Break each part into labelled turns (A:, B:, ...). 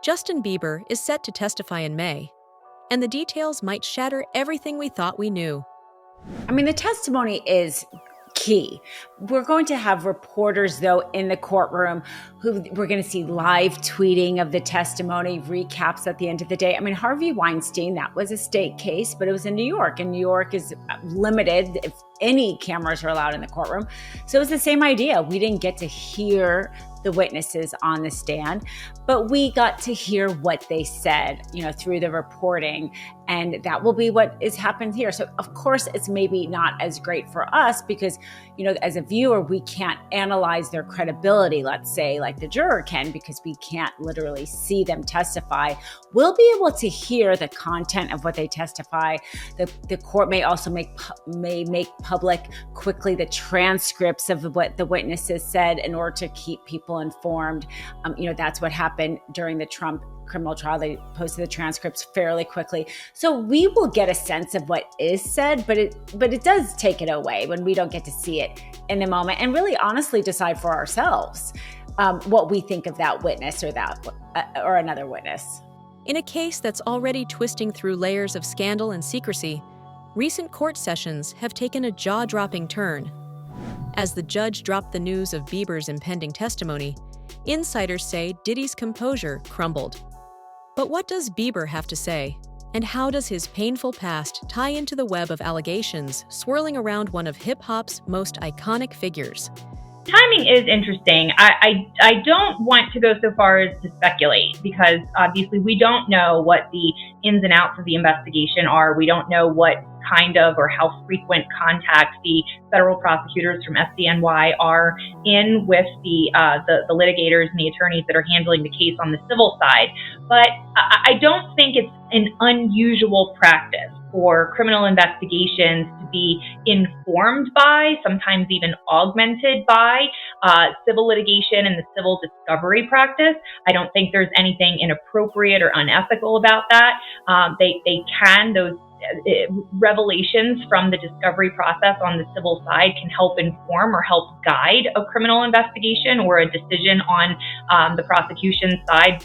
A: Justin Bieber is set to testify in May, and the details might shatter everything we thought we knew.
B: I mean, the testimony is key. We're going to have reporters, though, in the courtroom who we're going to see live tweeting of the testimony, recaps at the end of the day. I mean, Harvey Weinstein, that was a state case, but it was in New York, and New York is limited if any cameras are allowed in the courtroom. So it was the same idea. We didn't get to hear the witnesses on the stand, but we got to hear what they said, through the reporting. And that will be what is happened here. So of course, it's maybe not as great for us because, as a viewer, we can't analyze their credibility, let's say, like the juror can, because we can't literally see them testify. We'll be able to hear the content of what they testify. The court may also make public quickly the transcripts of what the witnesses said in order to keep people informed. That's what happened during the Trump criminal trial. They posted the transcripts fairly quickly. So we will get a sense of what is said, but it does take it away when we don't get to see it in the moment and really honestly decide for ourselves what we think of that witness or another witness.
A: In a case that's already twisting through layers of scandal and secrecy, recent court sessions have taken a jaw-dropping turn. As the judge dropped the news of Bieber's impending testimony, insiders say Diddy's composure crumbled. But what does Bieber have to say? And how does his painful past tie into the web of allegations swirling around one of hip-hop's most iconic figures?
C: Timing is interesting. I don't want to go so far as to speculate because obviously we don't know what the ins and outs of the investigation are. We don't know what kind of or how frequent contact the federal prosecutors from FDNY are in with the litigators and the attorneys that are handling the case on the civil side. But I don't think it's an unusual practice for criminal investigations to be informed by, sometimes even augmented by, civil litigation and the civil discovery practice. I don't think there's anything inappropriate or unethical about that. Those revelations from the discovery process on the civil side can help inform or help guide a criminal investigation or a decision on the prosecution side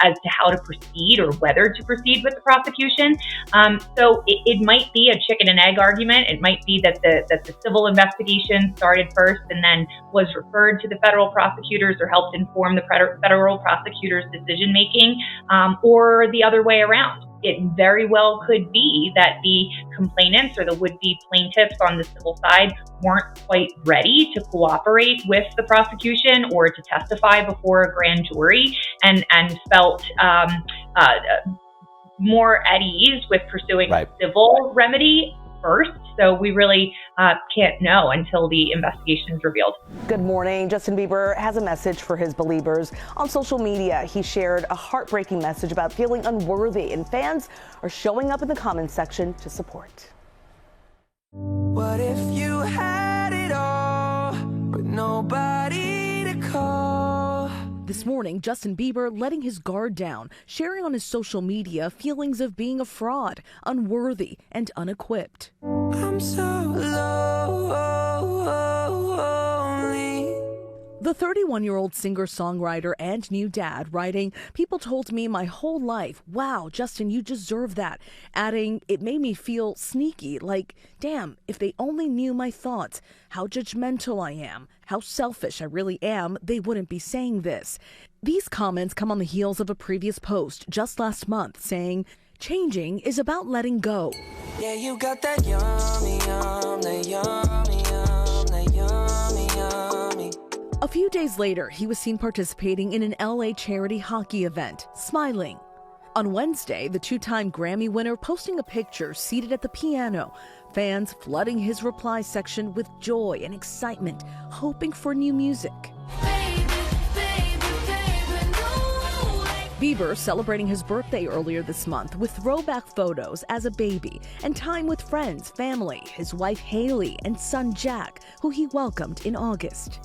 C: as to how to proceed or whether to proceed with the prosecution. So it might be a chicken and egg argument. It might be that the civil investigation started first and then was referred to the federal prosecutors or helped inform the federal prosecutors' decision making, or the other way around. It very well could be that the complainants or the would-be plaintiffs on the civil side weren't quite ready to cooperate with the prosecution or to testify before a grand jury and felt more at ease with pursuing a civil remedy first. So we really can't know until the investigation is revealed.
D: Good morning. Justin Bieber has a message for his believers. On social media, he shared a heartbreaking message about feeling unworthy, and fans are showing up in the comments section to support.
E: What if you had it all, but nobody to call?
F: This morning, Justin Bieber letting his guard down, sharing on his social media feelings of being a fraud, unworthy, and unequipped.
E: I'm so lonely.
F: The 31-year-old singer-songwriter and new dad writing, "People told me my whole life, wow, Justin, you deserve that." Adding, "It made me feel sneaky, like, damn, if they only knew my thoughts, how judgmental I am, how selfish I really am, they wouldn't be saying this." These comments come on the heels of a previous post just last month saying, "Changing is about letting go."
E: Yeah, you got that yummy, that yummy, that yummy, yummy.
F: A few days later, he was seen participating in an LA charity hockey event, smiling. On Wednesday, the two-time Grammy winner posting a picture seated at the piano, fans flooding his reply section with joy and excitement, hoping for new music. Bieber celebrating his birthday earlier this month with throwback photos as a baby and time with friends, family, his wife Haley, and son Jack, who he welcomed in August.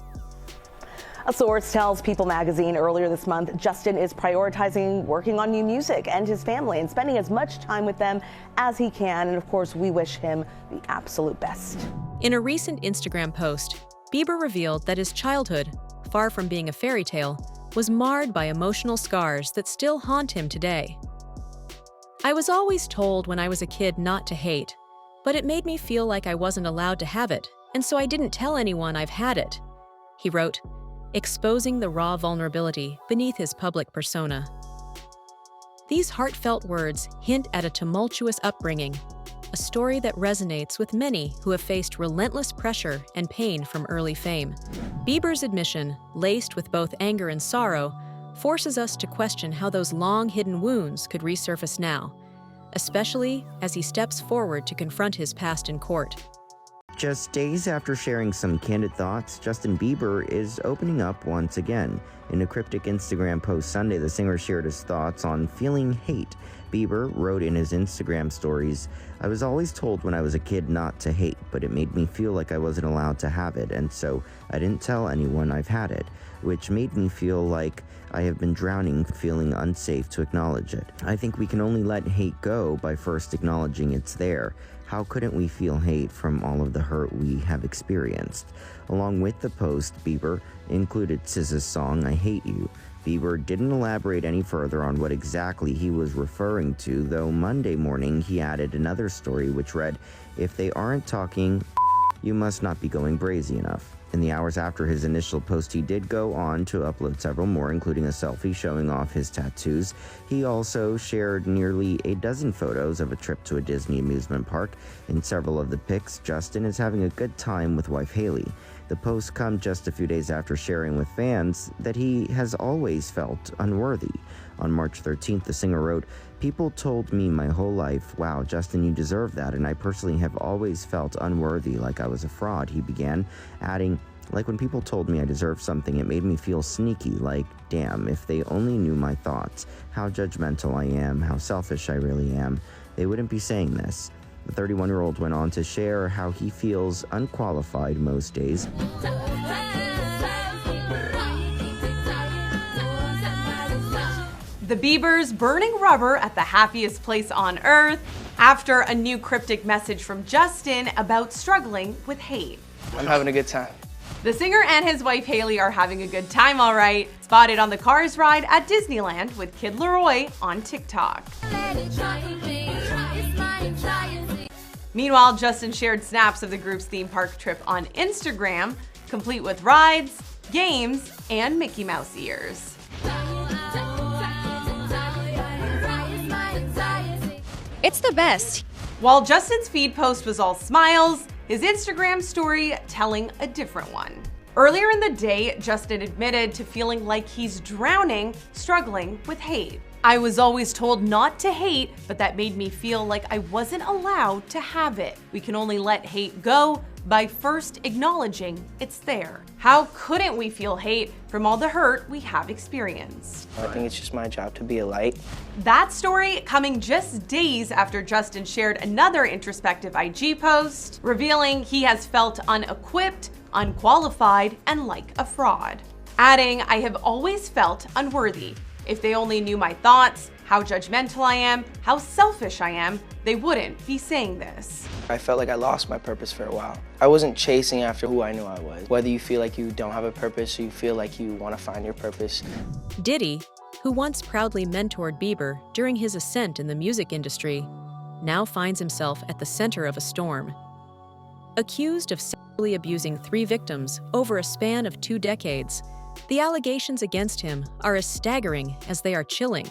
D: A source tells People magazine earlier this month Justin is prioritizing working on new music and his family and spending as much time with them as he can. And of course, we wish him the absolute best.
A: In a recent Instagram post, Bieber revealed that his childhood, far from being a fairy tale, was marred by emotional scars that still haunt him today. I was always told when I was a kid not to hate, but it made me feel like I wasn't allowed to have it, and so I didn't tell anyone I've had it, he wrote, exposing the raw vulnerability beneath his public persona. These heartfelt words hint at a tumultuous upbringing, a story that resonates with many who have faced relentless pressure and pain from early fame. Bieber's admission, laced with both anger and sorrow, forces us to question how those long-hidden wounds could resurface now, especially as he steps forward to confront his past in court.
G: Just days after sharing some candid thoughts, Justin Bieber is opening up once again. In a cryptic Instagram post Sunday, the singer shared his thoughts on feeling hate. Bieber wrote in his Instagram stories, "I was always told when I was a kid not to hate, but it made me feel like I wasn't allowed to have it, and so I didn't tell anyone I've had it, which made me feel like I have been drowning, feeling unsafe to acknowledge it. I think we can only let hate go by first acknowledging it's there. How couldn't we feel hate from all of the hurt we have experienced?" Along with the post, Bieber included SZA's song, "I Hate You." Bieber didn't elaborate any further on what exactly he was referring to, though Monday morning he added another story which read, "If they aren't talking, you must not be going brazy enough." In the hours after his initial post, he did go on to upload several more, including a selfie showing off his tattoos. He also shared nearly a dozen photos of a trip to a Disney amusement park. In several of the pics, Justin is having a good time with wife Haley. The posts come just a few days after sharing with fans that he has always felt unworthy. On March 13th, the singer wrote, "People told me my whole life, 'Wow, Justin, you deserve that,' and I personally have always felt unworthy, like I was a fraud," he began, adding, "Like when people told me I deserved something, it made me feel sneaky, like, damn, if they only knew my thoughts, how judgmental I am, how selfish I really am, they wouldn't be saying this." The 31-year-old went on to share how he feels unqualified most days.
H: The Biebers burning rubber at the happiest place on earth after a new cryptic message from Justin about struggling with hate.
I: I'm having a good time.
H: The singer and his wife Haley are having a good time, all right. Spotted on the Cars ride at Disneyland with Kid Leroy on TikTok. Meanwhile, Justin shared snaps of the group's theme park trip on Instagram, complete with rides, games, and Mickey Mouse ears.
J: It's the best.
H: While Justin's feed post was all smiles, his Instagram story telling a different one. Earlier in the day, Justin admitted to feeling like he's drowning, struggling with hate. "I was always told not to hate, but that made me feel like I wasn't allowed to have it. We can only let hate go by first acknowledging it's there. How couldn't we feel hate from all the hurt we have experienced?"
I: I think it's just my job to be a light.
H: That story coming just days after Justin shared another introspective IG post, revealing he has felt unequipped, unqualified, and like a fraud. Adding, "I have always felt unworthy. If they only knew my thoughts, how judgmental I am, how selfish I am, they wouldn't be saying this."
I: I felt like I lost my purpose for a while. I wasn't chasing after who I knew I was. Whether you feel like you don't have a purpose or you feel like you want to find your purpose.
A: Diddy, who once proudly mentored Bieber during his ascent in the music industry, now finds himself at the center of a storm. Accused of sexually abusing 3 victims over a span of 2 decades, the allegations against him are as staggering as they are chilling.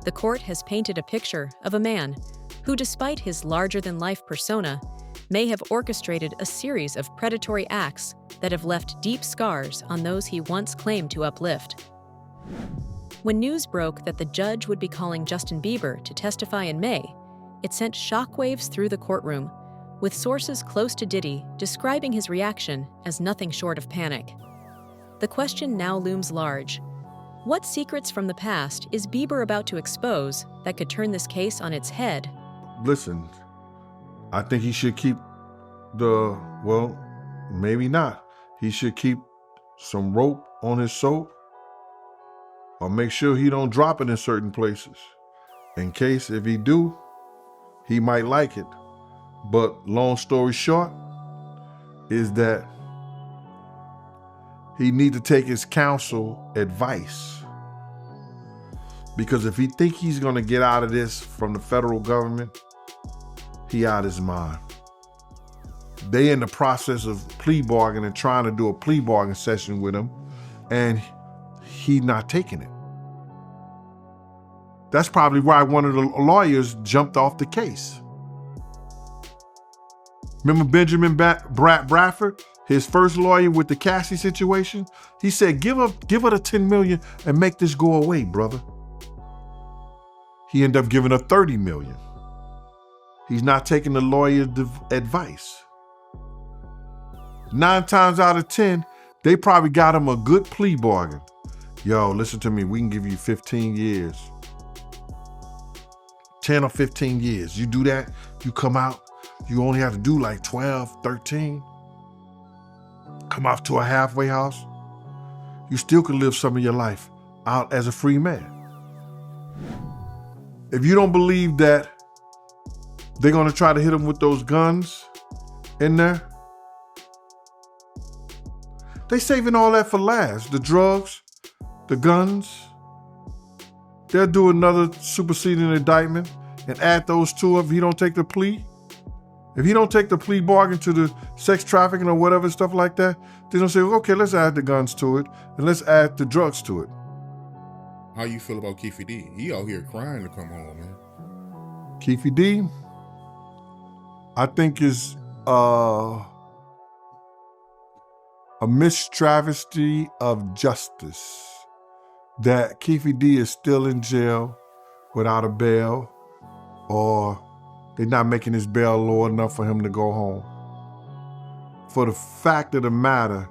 A: The court has painted a picture of a man who, despite his larger-than-life persona, may have orchestrated a series of predatory acts that have left deep scars on those he once claimed to uplift. When news broke that the judge would be calling Justin Bieber to testify in May, it sent shockwaves through the courtroom, with sources close to Diddy describing his reaction as nothing short of panic. The question now looms large. What secrets from the past is Bieber about to expose that could turn this case on its head?
K: Listen, I think he should keep maybe not. He should keep some rope on his soap or make sure he don't drop it in certain places. In case if he do, he might like it. But long story short is that he need to take his counsel advice. Because if he think he's gonna get out of this from the federal government, he out his mind. They in the process of plea bargaining, trying to do a plea bargain session with him, and he not taking it. That's probably why one of the lawyers jumped off the case. Remember Benjamin Bradford, his first lawyer with the Cassie situation? He said, give her the 10 million and make this go away, brother. He ended up giving her 30 million. He's not taking the lawyer's advice. 9 times out of 10, they probably got him a good plea bargain. Yo, listen to me, we can give you 15 years. 10 or 15 years. You do that, you come out, you only have to do like 12, 13. Come off to a halfway house. You still can live some of your life out as a free man. If you don't believe that they're gonna try to hit him with those guns in there, they saving all that for last. The drugs, the guns. They'll do another superseding indictment and add those two up if he don't take the plea. If he don't take the plea bargain to the sex trafficking or whatever, stuff like that, they're gonna say, okay, let's add the guns to it and let's add the drugs to it.
L: How you feel about Keefe D? He out here crying to come home, man.
K: Keefe D, I think is a mistravesty of justice that Keefe D is still in jail without a bail, or they're not making his bail low enough for him to go home. For the fact of the matter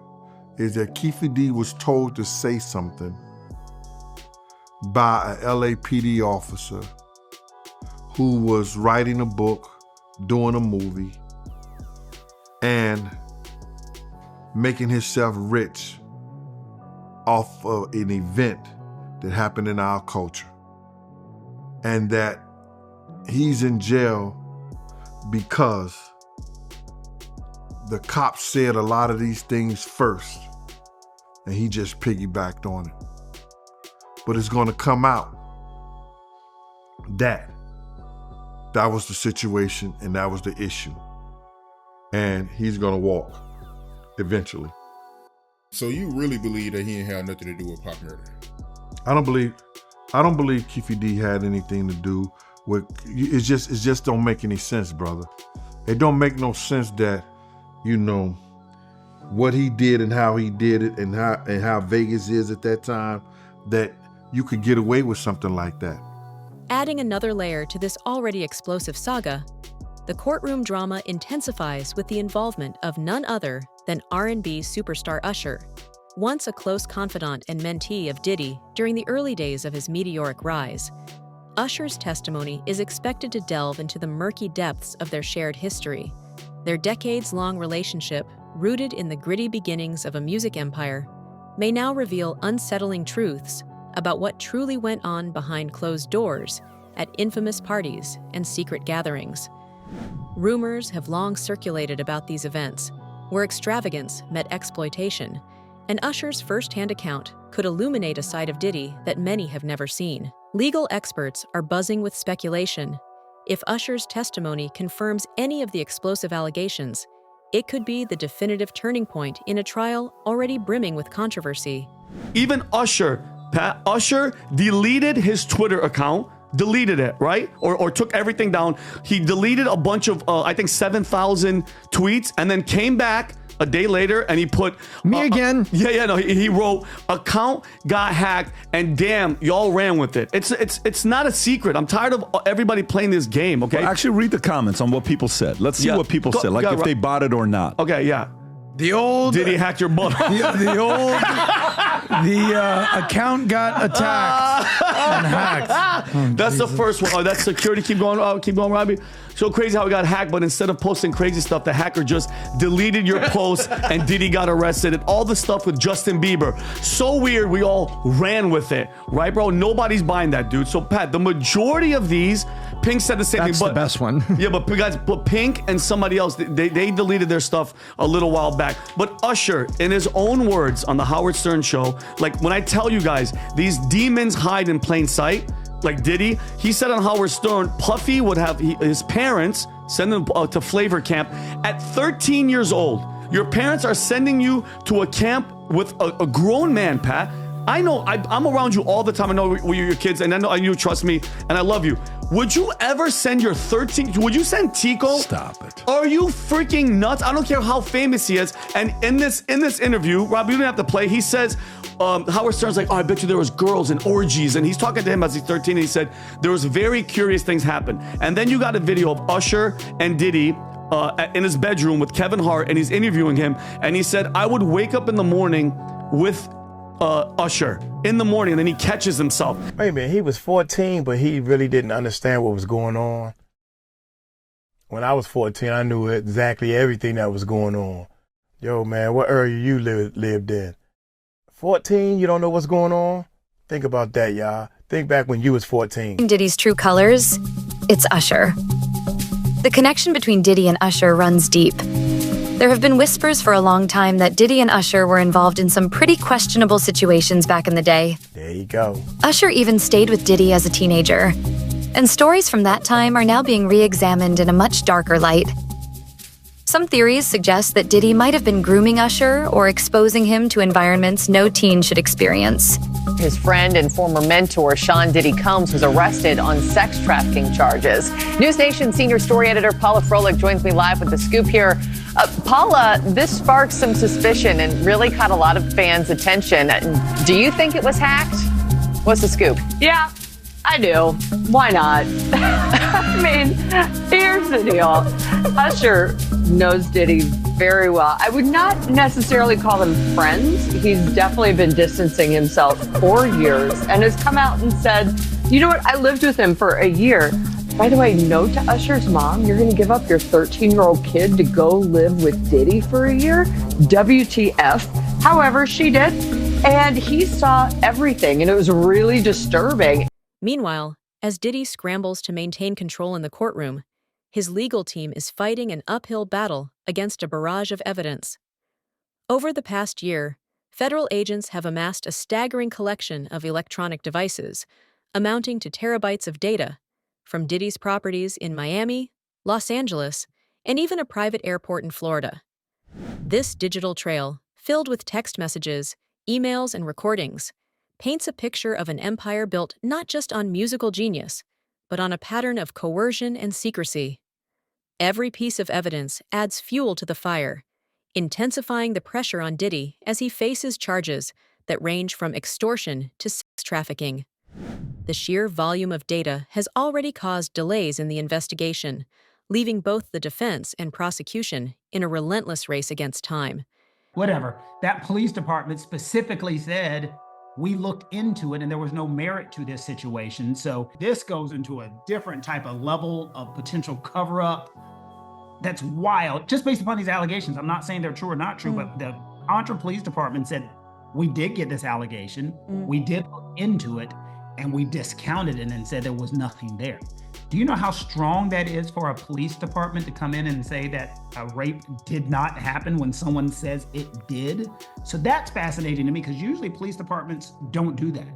K: is that Keefe D was told to say something by a LAPD officer who was writing a book, doing a movie, and making himself rich off of an event that happened in our culture. And that he's in jail because the cops said a lot of these things first, and he just piggybacked on it. But it's gonna come out that was the situation and that was the issue. And he's gonna walk eventually.
L: So you really believe that he ain't had nothing to do with Pop murder?
K: I don't believe Keefe D had anything to do with, it just don't make any sense, brother. It don't make no sense that, what he did and how he did it and how Vegas is at that time, that you could get away with something like that.
A: Adding another layer to this already explosive saga, the courtroom drama intensifies with the involvement of none other than R&B superstar Usher, once a close confidant and mentee of Diddy during the early days of his meteoric rise. Usher's testimony is expected to delve into the murky depths of their shared history. Their decades-long relationship, rooted in the gritty beginnings of a music empire, may now reveal unsettling truths about what truly went on behind closed doors at infamous parties and secret gatherings. Rumors have long circulated about these events, where extravagance met exploitation, and Usher's first-hand account could illuminate a side of Diddy that many have never seen. Legal experts are buzzing with speculation. If Usher's testimony confirms any of the explosive allegations, it could be the definitive turning point in a trial already brimming with controversy.
M: Even Usher deleted his Twitter account, deleted it, right? Or took everything down. He deleted a bunch of, I think 7,000 tweets, and then came back a day later and he put
N: me again.
M: He wrote account got hacked and damn, y'all ran with it. It's not a secret. I'm tired of everybody playing this game. Okay,
N: well, actually read the comments on what people said. Let's see what people said, like if they bought it or not.
M: Okay, yeah.
N: The old
M: Did he hack your butt?
N: Yeah, the old
O: The account got attacked and hacked.
M: That's the first one. Oh, that's security. Keep going, Robbie. So crazy how it got hacked, but instead of posting crazy stuff, the hacker just deleted your post and Diddy got arrested and all the stuff with Justin Bieber. So weird, we all ran with it, right, bro? Nobody's buying that, dude. So, Pat, the majority of these, Pink said the same thing.
O: That's the best one.
M: Yeah, but guys, Pink and somebody else, they deleted their stuff a little while back. But Usher, in his own words on the Howard Stern show, like when I tell you guys, these demons hide in plain sight, like Diddy, he said on Howard Stern, Puffy would have his parents send him to flavor camp at 13 years old. Your parents are sending you to a camp with a grown man, Pat. I know, I'm around you all the time. I know we're your kids, and I know you trust me, and I love you. Would you ever send your 13, would you send Tico?
O: Stop it.
M: Are you freaking nuts? I don't care how famous he is. And in this interview, Rob, you don't have to play. He says, Howard Stern's like, oh, I bet you there was girls and orgies. And he's talking to him as he's 13, and he said, there was very curious things happen. And then you got a video of Usher and Diddy in his bedroom with Kevin Hart, and he's interviewing him. And he said, I would wake up in the morning with Usher in the morning, and then he catches himself.
P: Wait a minute, he was 14, but he really didn't understand what was going on. When I was 14, I knew exactly everything that was going on. Yo, man, what area you lived in? 14, you don't know what's going on? Think about that, y'all. Think back when you was 14.
J: Diddy's true colors, it's Usher. The connection between Diddy and Usher runs deep. There have been whispers for a long time that Diddy and Usher were involved in some pretty questionable situations back in the day.
P: There you go.
J: Usher even stayed with Diddy as a teenager. And stories from that time are now being re-examined in a much darker light. Some theories suggest that Diddy might have been grooming Usher or exposing him to environments no teen should experience.
Q: His friend and former mentor, Sean Diddy Combs, was arrested on sex trafficking charges. News Nation senior story editor Paula Froelich joins me live with the scoop here. Paula, this sparked some suspicion and really caught a lot of fans' attention. Do you think it was hacked? What's the scoop?
R: Yeah, I do. Why not? I mean, here's the deal. Usher knows Diddy very well. I would not necessarily call them friends. He's definitely been distancing himself for years and has come out and said, you know what, I lived with him for a year. By the way, note to Usher's mom, you're going to give up your 13-year-old kid to go live with Diddy for a year? WTF. However, she did, and he saw everything, and it was really disturbing.
A: Meanwhile, as Diddy scrambles to maintain control in the courtroom, his legal team is fighting an uphill battle against a barrage of evidence. Over the past year, federal agents have amassed a staggering collection of electronic devices, amounting to terabytes of data, from Diddy's properties in Miami, Los Angeles, and even a private airport in Florida. This digital trail, filled with text messages, emails, and recordings, paints a picture of an empire built not just on musical genius, but on a pattern of coercion and secrecy. Every piece of evidence adds fuel to the fire, intensifying the pressure on Diddy as he faces charges that range from extortion to sex trafficking. The sheer volume of data has already caused delays in the investigation, leaving both the defense and prosecution in a relentless race against time.
S: Whatever. That police department specifically said, we looked into it and there was no merit to this situation. So this goes into a different type of level of potential cover-up that's wild, just based upon these allegations. I'm not saying they're true or not true, but the Contra Police Department said, we did get this allegation, we did look into it, and we discounted it and said there was nothing there. Do you know how strong that is for a police department to come in and say that a rape did not happen when someone says it did? So that's fascinating to me, because usually police departments don't do that.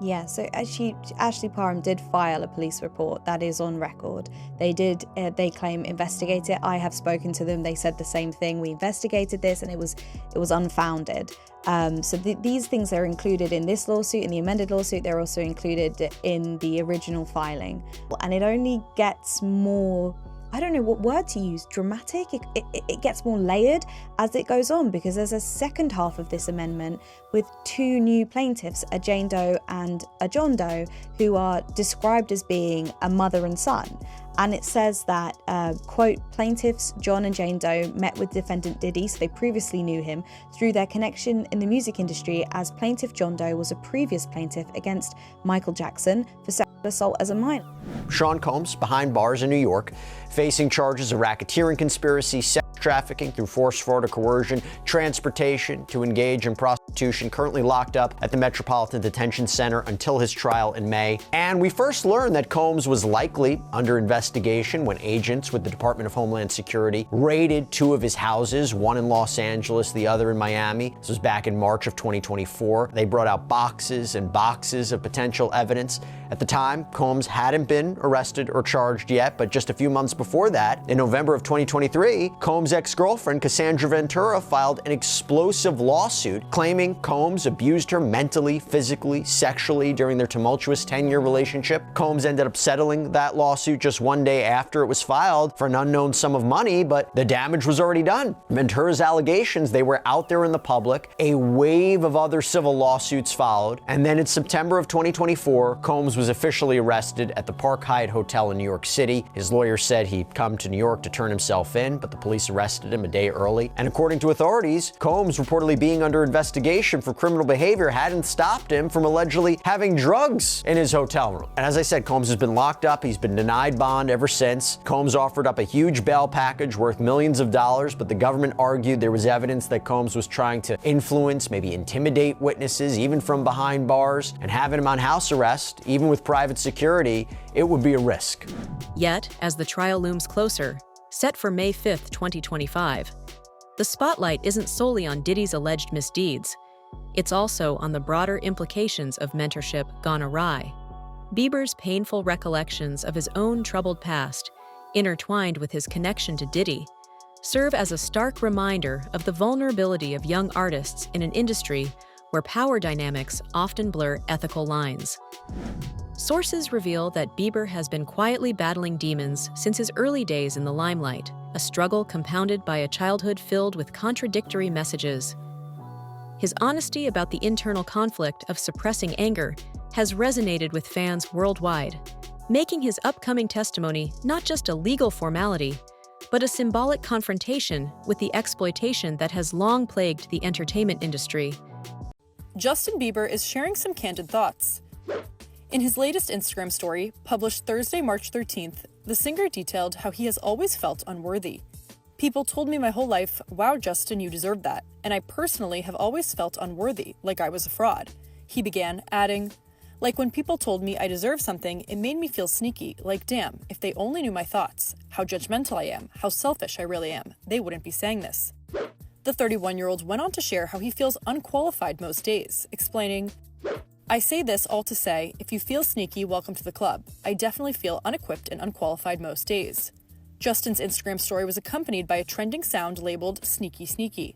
T: Yeah, so actually, Ashley Parham did file a police report. That is on record. They did, they claim, investigate it. I have spoken to them. They said the same thing. We investigated this and it was unfounded. So these things are included in this lawsuit, in the amended lawsuit. They're also included in the original filing. And it only gets more I don't know what word to use, dramatic. It gets more layered as it goes on, because there's a second half of this amendment with two new plaintiffs, a Jane Doe and a John Doe, who are described as being a mother and son. And it says that, quote, plaintiffs John and Jane Doe met with defendant Diddy, so they previously knew him, through their connection in the music industry, as plaintiff John Doe was a previous plaintiff against Michael Jackson for sexual assault as a minor.
U: Sean Combs, behind bars in New York, facing charges of racketeering conspiracy, sex trafficking through force, fraud, or coercion, transportation to engage in prostitution, currently locked up at the Metropolitan Detention Center until his trial in May. And we first learned that Combs was likely under investigation when agents with the Department of Homeland Security raided two of his houses, one in Los Angeles, the other in Miami. This was back in March of 2024. They brought out boxes and boxes of potential evidence. At the time, Combs hadn't been arrested or charged yet, but just a few months before that, in November of 2023, Combs' ex-girlfriend, Cassandra Ventura, filed an explosive lawsuit claiming Combs abused her mentally, physically, sexually during their tumultuous 10-year relationship. Combs ended up settling that lawsuit just one day after it was filed for an unknown sum of money, but the damage was already done. Ventura's allegations, they were out there in the public. A wave of other civil lawsuits followed, and then in September of 2024, Combs was officially arrested at the Park Hyatt Hotel in New York City. His lawyer said he'd come to New York to turn himself in, but the police arrested him a day early. And according to authorities, Combs, reportedly being under investigation for criminal behavior, hadn't stopped him from allegedly having drugs in his hotel room. And as I said, Combs has been locked up. He's been denied bond ever since. Combs offered up a huge bail package worth millions of dollars, but the government argued there was evidence that Combs was trying to influence, maybe intimidate witnesses, even from behind bars, and having him on house arrest, even with private security, it would be a risk.
A: Yet, as the trial looms closer, set for May 5th, 2025, the spotlight isn't solely on Diddy's alleged misdeeds. It's also on the broader implications of mentorship gone awry. Bieber's painful recollections of his own troubled past, intertwined with his connection to Diddy, serve as a stark reminder of the vulnerability of young artists in an industry where power dynamics often blur ethical lines. Sources reveal that Bieber has been quietly battling demons since his early days in the limelight, a struggle compounded by a childhood filled with contradictory messages. His honesty about the internal conflict of suppressing anger has resonated with fans worldwide, making his upcoming testimony not just a legal formality, but a symbolic confrontation with the exploitation that has long plagued the entertainment industry.
V: Justin Bieber is sharing some candid thoughts. In his latest Instagram story, published Thursday, March 13th, the singer detailed how he has always felt unworthy. People told me my whole life, wow, Justin, you deserve that. And I personally have always felt unworthy, like I was a fraud. He began, adding, like when people told me I deserve something, it made me feel sneaky, like damn, if they only knew my thoughts, how judgmental I am, how selfish I really am, they wouldn't be saying this. The 31-year-old went on to share how he feels unqualified most days, explaining, I say this all to say, if you feel sneaky, welcome to the club. I definitely feel unequipped and unqualified most days. Justin's Instagram story was accompanied by a trending sound labeled Sneaky Sneaky.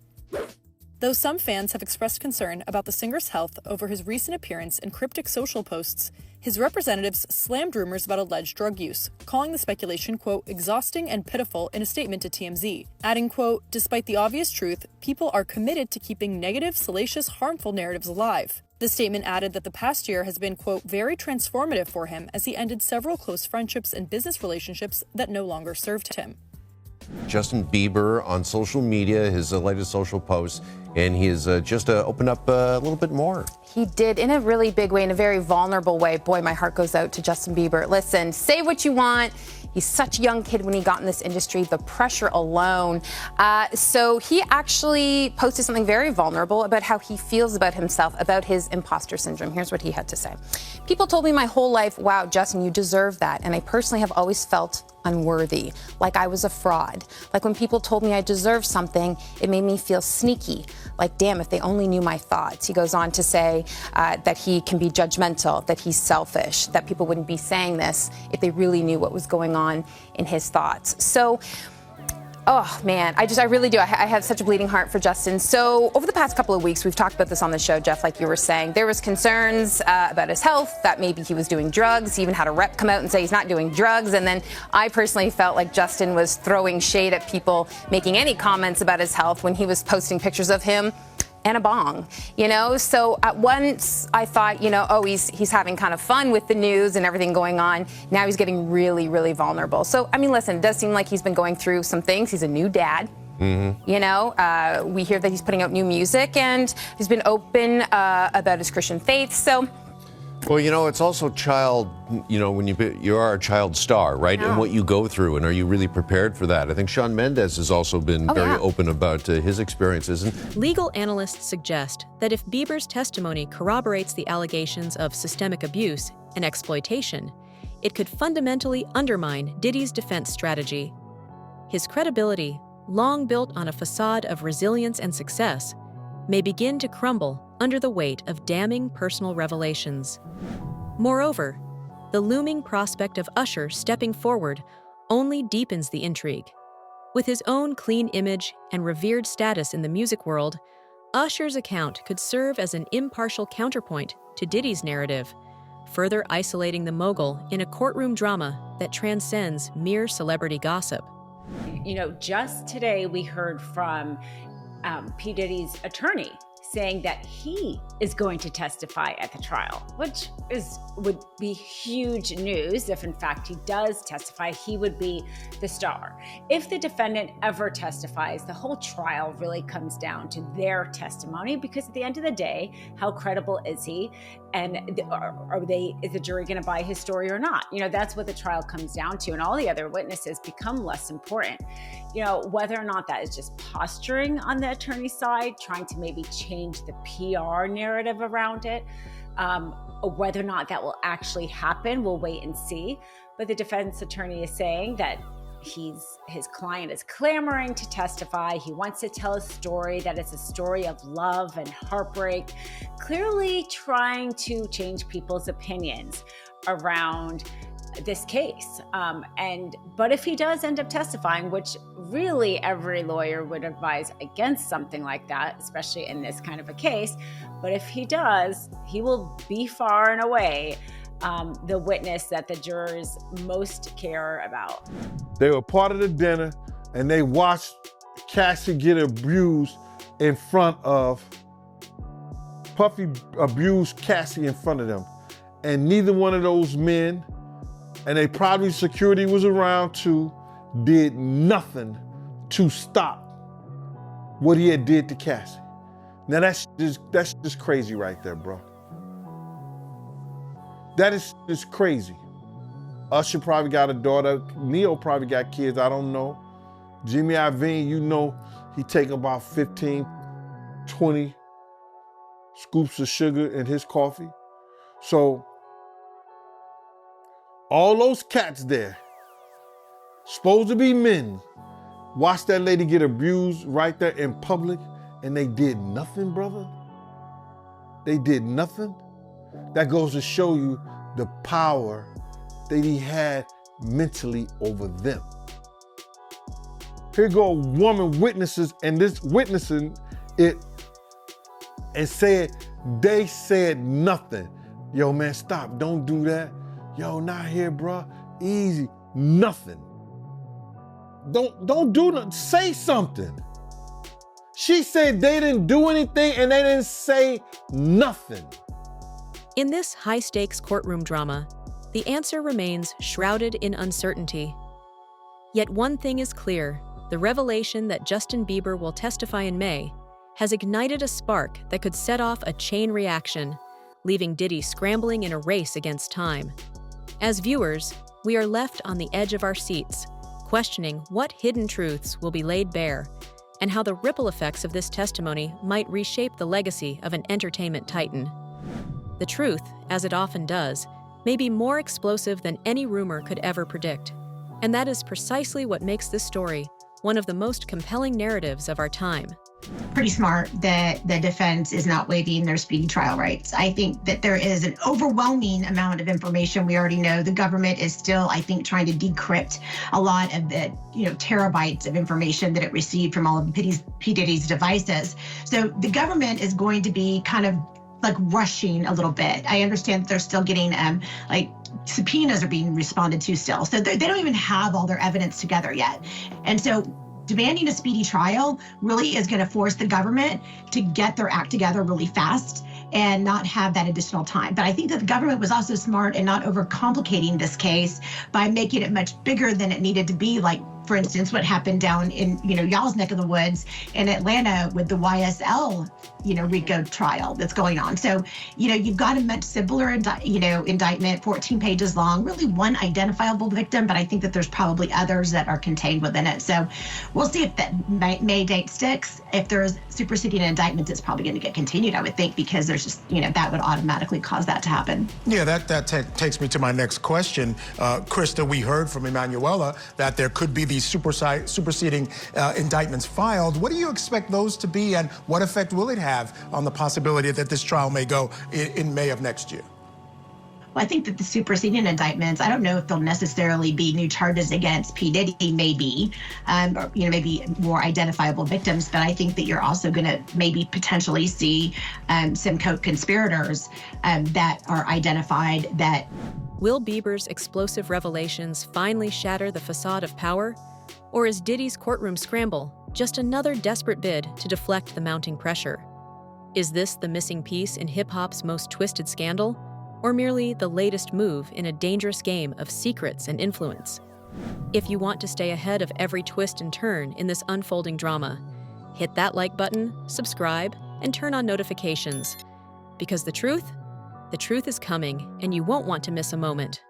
V: Though some fans have expressed concern about the singer's health over his recent appearance in cryptic social posts, his representatives slammed rumors about alleged drug use, calling the speculation, quote, exhausting and pitiful in a statement to TMZ, adding, quote, despite the obvious truth, people are committed to keeping negative, salacious, harmful narratives alive. The statement added that the past year has been, quote, very transformative for him as he ended several close friendships and business relationships that no longer served him.
W: Justin Bieber on social media, his latest social posts, and he has just opened up a little bit more.
X: He did in a really big way, in a very vulnerable way. Boy, my heart goes out to Justin Bieber. Listen, say what you want. He's such a young kid when he got in this industry, the pressure alone. So he actually posted something very vulnerable about how he feels about himself, about his imposter syndrome. Here's what he had to say. People told me my whole life, wow, Justin, you deserve that. And I personally have always felt unworthy, like I was a fraud. Like when people told me I deserved something, it made me feel sneaky. Like, damn, if they only knew my thoughts. He goes on to say that he can be judgmental, that he's selfish, that people wouldn't be saying this if they really knew what was going on in his thoughts. So Oh man, I really do. I have such a bleeding heart for Justin. So over the past couple of weeks, we've talked about this on the show, Jeff, like you were saying. There was concerns about his health, that maybe he was doing drugs. He even had a rep come out and say he's not doing drugs. And then I personally felt like Justin was throwing shade at people making any comments about his health when he was posting pictures of him and a bong, you know? So at once I thought, you know, oh, he's having kind of fun with the news and everything going on. Now he's getting really, really vulnerable. So, I mean, listen, it does seem like he's been going through some things. He's a new dad. Mm-hmm. You know, we hear that he's putting out new music and he's been open about his Christian faith. So,
W: well, you know, it's also child, you know, when you are a child star, right?
X: Yeah.
W: And what you go through, and are you really prepared for that? I think Shawn Mendes has also been very open about his experiences. And
A: legal analysts suggest that if Bieber's testimony corroborates the allegations of systemic abuse and exploitation, it could fundamentally undermine Diddy's defense strategy. His credibility, long built on a facade of resilience and success, may begin to crumble under the weight of damning personal revelations. Moreover, the looming prospect of Usher stepping forward only deepens the intrigue. With his own clean image and revered status in the music world, Usher's account could serve as an impartial counterpoint to Diddy's narrative, further isolating the mogul in a courtroom drama that transcends mere celebrity gossip.
B: You know, just today we heard from P. Diddy's attorney saying that he is going to testify at the trial, which would be huge news. If in fact he does testify, he would be the star. If the defendant ever testifies, the whole trial really comes down to their testimony, because at the end of the day, how credible is he? And is the jury going to buy his story or not? You know, that's what the trial comes down to, and all the other witnesses become less important. You know, whether or not that is just posturing on the attorney's side, trying to maybe change the PR narrative around it, or whether or not that will actually happen, we'll wait and see. But the defense attorney is saying that his client is clamoring to testify. He wants to tell a story that is a story of love and heartbreak, clearly trying to change people's opinions around this case. But if he does end up testifying, which really every lawyer would advise against something like that, especially in this kind of a case, but if he does, he will be far and away the witness that the jurors most care about.
K: They were part of the dinner and they watched Cassie get abused in front of, Puffy abused Cassie in front of them. And neither one of those men, and they probably security was around too, did nothing to stop what he had did to Cassie. Now that's just crazy right there, bro. That is just crazy. Usher probably got a daughter. Neo probably got kids, I don't know. Jimmy Iovine, you know, he take about 15, 20 scoops of sugar in his coffee. So all those cats there, supposed to be men, watched that lady get abused right there in public, and they did nothing, brother. They did nothing. That goes to show you the power that he had mentally over them. Here go a woman witnesses, and this witnessing it and said, they said nothing. Yo, man, stop, don't do that. Yo, not here, bro. Easy, nothing. Don't do nothing, say something. She said they didn't do anything and they didn't say nothing.
A: In this high-stakes courtroom drama, the answer remains shrouded in uncertainty. Yet one thing is clear: the revelation that Justin Bieber will testify in May has ignited a spark that could set off a chain reaction, leaving Diddy scrambling in a race against time. As viewers, we are left on the edge of our seats, questioning what hidden truths will be laid bare, and how the ripple effects of this testimony might reshape the legacy of an entertainment titan. The truth, as it often does, may be more explosive than any rumor could ever predict. And that is precisely what makes this story one of the most compelling narratives of our time.
C: Pretty smart that the defense is not waiving their speedy trial rights. I think that there is an overwhelming amount of information we already know. The government is still, I think, trying to decrypt a lot of the, terabytes of information that it received from all of P. Diddy's devices. So the government is going to be kind of like rushing a little bit. I understand that they're still getting subpoenas are being responded to still. So they don't even have all their evidence together yet. And so demanding a speedy trial really is going to force the government to get their act together really fast and not have that additional time. But I think that the government was also smart in not overcomplicating this case by making it much bigger than it needed to be, like, for instance, what happened down in, y'all's neck of the woods in Atlanta with the YSL, RICO trial that's going on. So, you've got a much simpler, indictment, 14 pages long, really one identifiable victim, but I think that there's probably others that are contained within it. So we'll see if that May date sticks. If there's superseding indictments, it's probably going to get continued, I would think, because there's just, that would automatically cause that to happen.
P: Yeah, that takes me to my next question. Krista, we heard from Emanuela that there could be these superseding indictments filed. What do you expect those to be, and what effect will it have on the possibility that this trial may go in May of next year?
C: Well, I think that the superseding indictments, I don't know if they'll necessarily be new charges against P. Diddy, maybe, or, maybe more identifiable victims, but I think that you're also going to maybe potentially see some co-conspirators that are identified that.
A: Will Bieber's explosive revelations finally shatter the facade of power? Or is Diddy's courtroom scramble just another desperate bid to deflect the mounting pressure? Is this the missing piece in hip-hop's most twisted scandal? Or merely the latest move in a dangerous game of secrets and influence? If you want to stay ahead of every twist and turn in this unfolding drama, hit that like button, subscribe, and turn on notifications. Because the truth is coming, and you won't want to miss a moment.